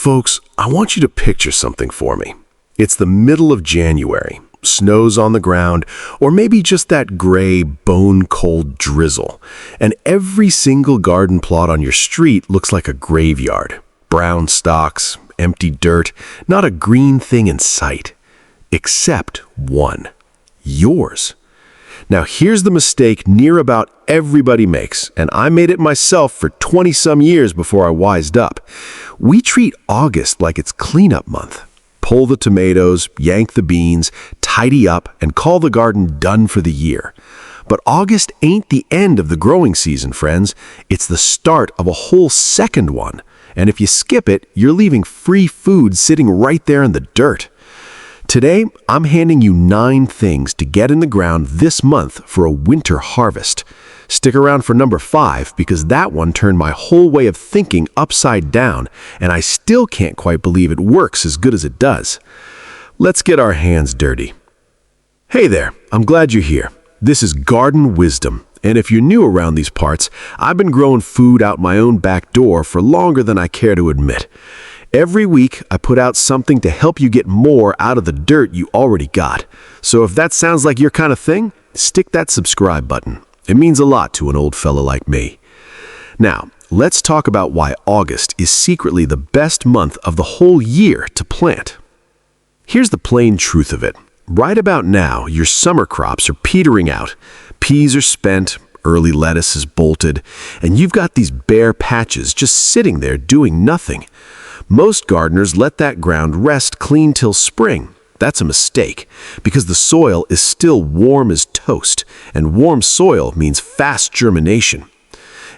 Folks, I want you to picture something for me. It's the middle of January, snow's on the ground, or maybe just that gray, bone-cold drizzle, and every single garden plot on your street looks like a graveyard. Brown stalks, empty dirt, not a green thing in sight. Except one. Yours. Now here's the mistake near about everybody makes, and I made it myself for 20-some years before I wised up. We treat August like it's cleanup month. Pull the tomatoes, yank the beans, tidy up, and call the garden done for the year. But August ain't the end of the growing season, friends. It's the start of a whole second one. And if you skip it, you're leaving free food sitting right there in the dirt. Today, I'm handing you 9 things to get in the ground this month for a winter harvest. Stick around for number 5 because that one turned my whole way of thinking upside down, and I still can't quite believe it works as good as it does. Let's get our hands dirty. Hey there, I'm glad you're here. This is Garden Wisdom, and if you're new around these parts, I've been growing food out my own back door for longer than I care to admit. Every week, I put out something to help you get more out of the dirt you already got. So if that sounds like your kind of thing, stick that subscribe button. It means a lot to an old fella like me. Now, let's talk about why August is secretly the best month of the whole year to plant. Here's the plain truth of it. Right about now, your summer crops are petering out. Peas are spent, early lettuce is bolted, and you've got these bare patches just sitting there doing nothing. Most gardeners let that ground rest clean till spring. That's a mistake, because the soil is still warm as toast, and warm soil means fast germination.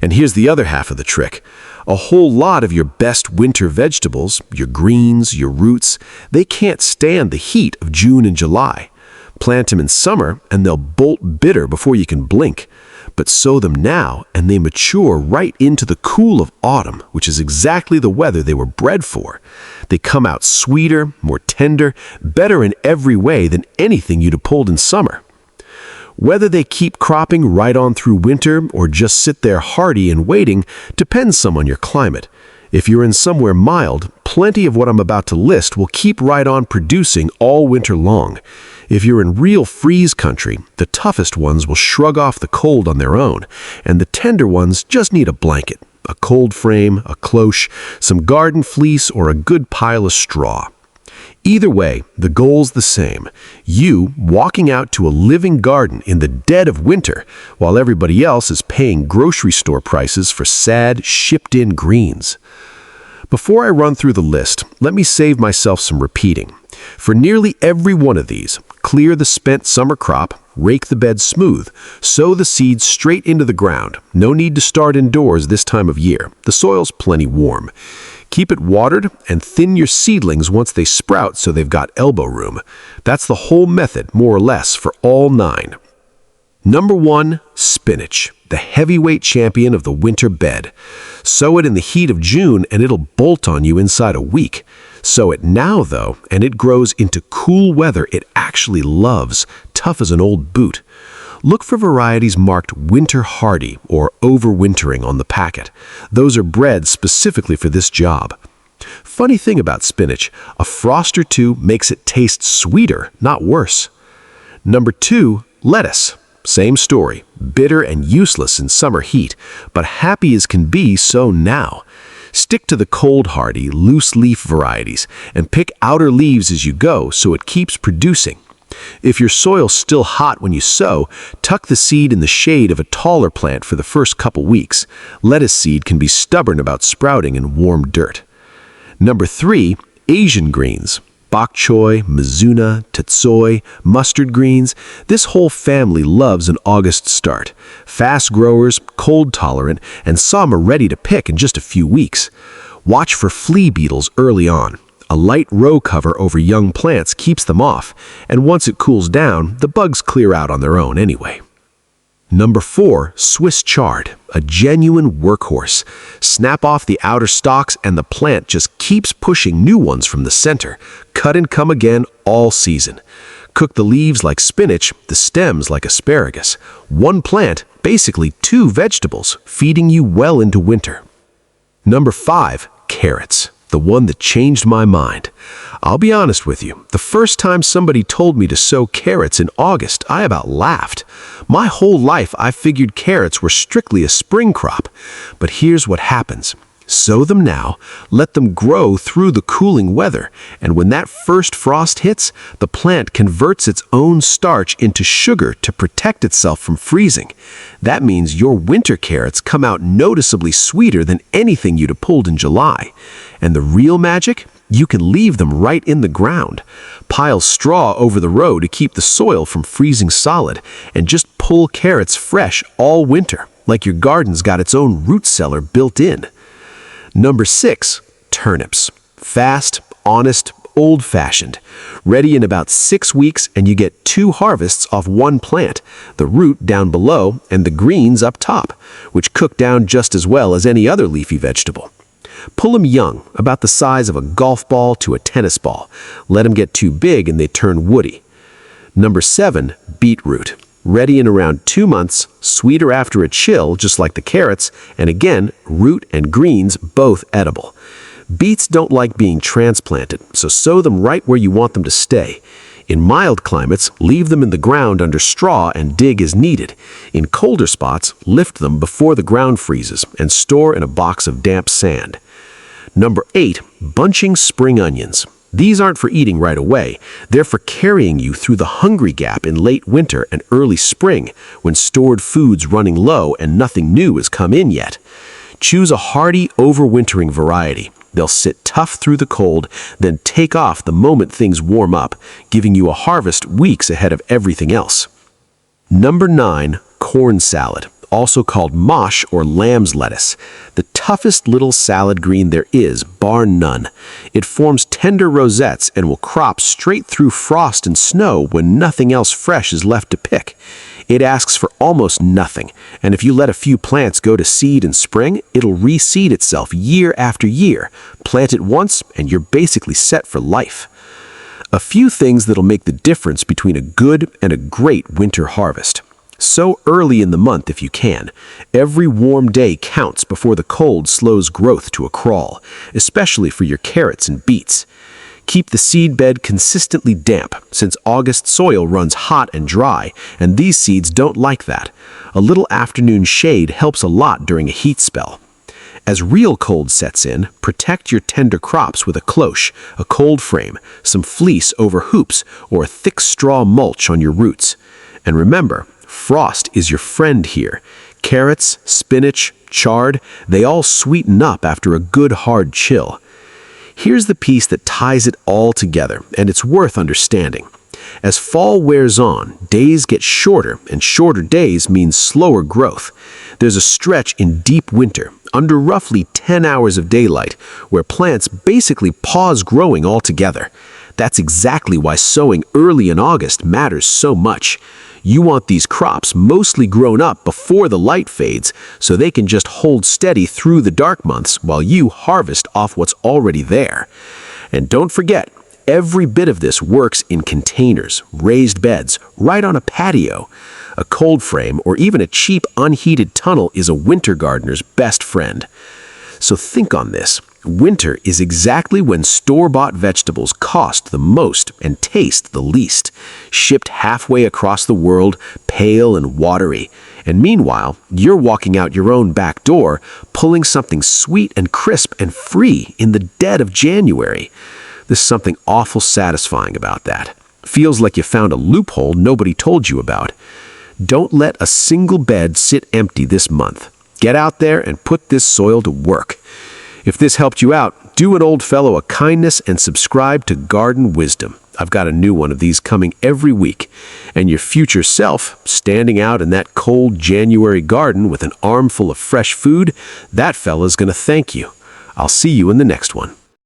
And here's the other half of the trick. A whole lot of your best winter vegetables, your greens, your roots, they can't stand the heat of June and July. Plant them in summer, and they'll bolt bitter before you can blink. But sow them now, and they mature right into the cool of autumn, which is exactly the weather they were bred for. They come out sweeter, more tender, better in every way than anything you'd have pulled in summer. Whether they keep cropping right on through winter or just sit there hardy and waiting depends some on your climate. If you're in somewhere mild, plenty of what I'm about to list will keep right on producing all winter long. If you're in real freeze country, the toughest ones will shrug off the cold on their own, and the tender ones just need a blanket, a cold frame, a cloche, some garden fleece, or a good pile of straw. Either way, the goal's the same. You walking out to a living garden in the dead of winter, while everybody else is paying grocery store prices for sad, shipped-in greens. Before I run through the list, let me save myself some repeating. For nearly every one of these, clear the spent summer crop, rake the bed smooth, sow the seeds straight into the ground. No need to start indoors this time of year. The soil's plenty warm. Keep it watered and thin your seedlings once they sprout so they've got elbow room. That's the whole method, more or less, for all 9. Number 1, spinach, the heavyweight champion of the winter bed. Sow it in the heat of June and it'll bolt on you inside a week. Sow it now, though, and it grows into cool weather it actually loves, tough as an old boot. Look for varieties marked winter hardy or overwintering on the packet. Those are bred specifically for this job. Funny thing about spinach, a frost or two makes it taste sweeter, not worse. Number 2, lettuce. Same story, bitter and useless in summer heat, but happy as can be so now. Stick to the cold hardy, loose leaf varieties and pick outer leaves as you go so it keeps producing. If your soil's still hot when you sow, tuck the seed in the shade of a taller plant for the first couple weeks. Lettuce seed can be stubborn about sprouting in warm dirt. Number 3, Asian greens. Bok choy, mizuna, tatsoi, mustard greens. This whole family loves an August start. Fast growers, cold tolerant, and some are ready to pick in just a few weeks. Watch for flea beetles early on. A light row cover over young plants keeps them off, and once it cools down, the bugs clear out on their own anyway. Number 4, Swiss chard, a genuine workhorse. Snap off the outer stalks and the plant just keeps pushing new ones from the center. Cut and come again all season. Cook the leaves like spinach, the stems like asparagus. One plant, basically 2 vegetables, feeding you well into winter. Number 5, carrots. the one that changed my mind. I'll be honest with you, the first time somebody told me to sow carrots in August, I about laughed. My whole life I figured carrots were strictly a spring crop. But here's what happens. Sow them now, let them grow through the cooling weather, and when that first frost hits, the plant converts its own starch into sugar to protect itself from freezing. That means your winter carrots come out noticeably sweeter than anything you'd have pulled in July. And the real magic? You can leave them right in the ground. Pile straw over the row to keep the soil from freezing solid, and just pull carrots fresh all winter, like your garden's got its own root cellar built in. Number 6, turnips. Fast, honest, old-fashioned. Ready in about 6 weeks, and you get 2 harvests off one plant, the root down below and the greens up top, which cook down just as well as any other leafy vegetable. Pull them young, about the size of a golf ball to a tennis ball. Let them get too big and they turn woody. Number 7, beetroot. Ready in around 2 months, sweeter after a chill, just like the carrots, and again, root and greens both edible. Beets don't like being transplanted, so sow them right where you want them to stay. In mild climates, leave them in the ground under straw and dig as needed. In colder spots, lift them before the ground freezes and store in a box of damp sand. Number 8, bunching spring onions. These aren't for eating right away. They're for carrying you through the hungry gap in late winter and early spring, when stored food's running low and nothing new has come in yet. Choose a hardy, overwintering variety. They'll sit tough through the cold, then take off the moment things warm up, giving you a harvest weeks ahead of everything else. Number 9, corn salad, also called mosh or lamb's lettuce. The toughest little salad green there is, bar none. It forms tender rosettes and will crop straight through frost and snow when nothing else fresh is left to pick. It asks for almost nothing, and if you let a few plants go to seed in spring, it'll reseed itself year after year. Plant it once, and you're basically set for life. A few things that'll make the difference between a good and a great winter harvest. Sow early in the month if you can. Every warm day counts before the cold slows growth to a crawl, especially for your carrots and beets. Keep the seed bed consistently damp, since August soil runs hot and dry, and these seeds don't like that. A little afternoon shade helps a lot during a heat spell. As real cold sets in, protect your tender crops with a cloche, a cold frame, some fleece over hoops, or a thick straw mulch on your roots. And remember, frost is your friend here. Carrots, spinach, chard, they all sweeten up after a good hard chill. Here's the piece that ties it all together, and it's worth understanding. As fall wears on, days get shorter, and shorter days mean slower growth. There's a stretch in deep winter, under roughly 10 hours of daylight, where plants basically pause growing altogether. That's exactly why sowing early in August matters so much. You want these crops mostly grown up before the light fades, so they can just hold steady through the dark months while you harvest off what's already there. And don't forget, every bit of this works in containers, raised beds, right on a patio. A cold frame or even a cheap unheated tunnel is a winter gardener's best friend. So think on this. Winter is exactly when store-bought vegetables cost the most and taste the least, shipped halfway across the world, pale and watery. And meanwhile, you're walking out your own back door, pulling something sweet and crisp and free in the dead of January. There's something awful satisfying about that. Feels like you found a loophole nobody told you about. Don't let a single bed sit empty this month. Get out there and put this soil to work. If this helped you out, do an old fellow a kindness and subscribe to Garden Wisdom. I've got a new one of these coming every week. And your future self, standing out in that cold January garden with an armful of fresh food, that fella's going to thank you. I'll see you in the next one.